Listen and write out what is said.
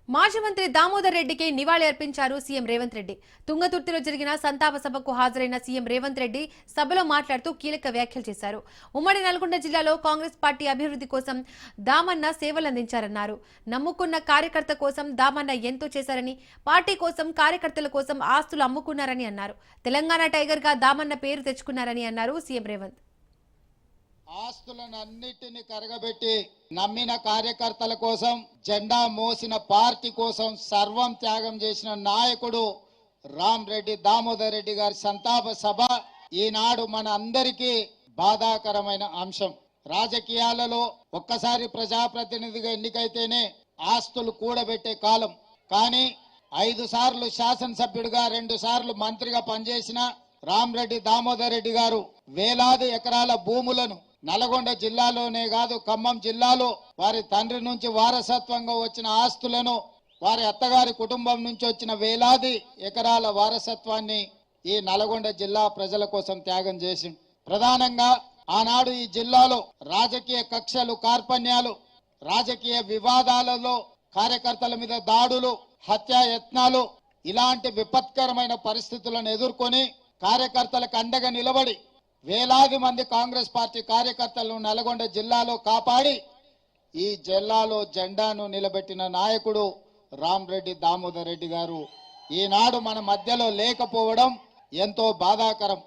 మాజీ మంత్రి దామోదర్ రెడ్డికి నివాళి అర్పించారు సీఎం రేవంత్ రెడ్డి. తుంగతుర్తిలో జరిగిన సంతాప సభకు హాజరైన సీఎం రేవంత్ రెడ్డి సభలో మాట్లాడుతూ కీలక వ్యాఖ్యలు చేశారు. ఉమ్మడి నల్గొండ జిల్లాలో కాంగ్రెస్ పార్టీ అభివృద్ధి కోసం దామన్న సేవలందించారన్నారు. నమ్ముకున్న కార్యకర్త కోసం దామన్న ఎంతో చేశారని, పార్టీ కోసం కార్యకర్తల కోసం ఆస్తులు అమ్ముకున్నారని అన్నారు. తెలంగాణ టైగర్ గా దామన్న పేరు తెచ్చుకున్నారని అన్నారు సీఎం రేవంత్. ఆస్తులను అన్నిటిని కరగబెట్టి నమ్మిన కార్యకర్తల కోసం, జెండా మోసిన పార్టీ కోసం సర్వం త్యాగం చేసిన నాయకుడు రామ్ రెడ్డి దామోదర్ రెడ్డి గారి సంతాప సభ ఈనాడు మన అందరికీ బాధాకరమైన అంశం. రాజకీయాలలో ఒక్కసారి ప్రజాప్రతినిధిగా ఎన్నికైతేనే ఆస్తులు కూడబెట్టే కాలం. కానీ 5 సార్లు శాసనసభ్యుడిగా, 2 సార్లు మంత్రిగా పనిచేసిన రామ్ రెడ్డి దామోదర్ రెడ్డి గారు వేలాది ఎకరాల భూములను నల్గొండ జిల్లాలోనే కాదు, ఖమ్మం జిల్లాలో వారి తండ్రి నుంచి వారసత్వంగా వచ్చిన ఆస్తులను, వారి అత్తగారి కుటుంబం నుంచి వచ్చిన వేలాది ఎకరాల వారసత్వాన్ని ఈ నల్గొండ జిల్లా ప్రజల కోసం త్యాగం చేసి, ప్రధానంగా ఆనాడు ఈ జిల్లాలో రాజకీయ కక్షలు, కార్పణ్యాలు, రాజకీయ వివాదాలలో కార్యకర్తల మీద దాడులు, హత్యాయత్నాలు, ఇలాంటి విపత్కరమైన పరిస్థితులను ఎదుర్కొని కార్యకర్తలకు అండగా నిలబడి వేలాది మంది కాంగ్రెస్ పార్టీ కార్యకర్తలను నల్గొండ జిల్లాలో కాపాడి ఈ జిల్లాలో జెండాను నిలబెట్టిన నాయకుడు రామ్ రెడ్డి దామోదర్ రెడ్డి గారు ఈనాడు మన మధ్యలో లేకపోవడం ఎంతో బాధాకరం.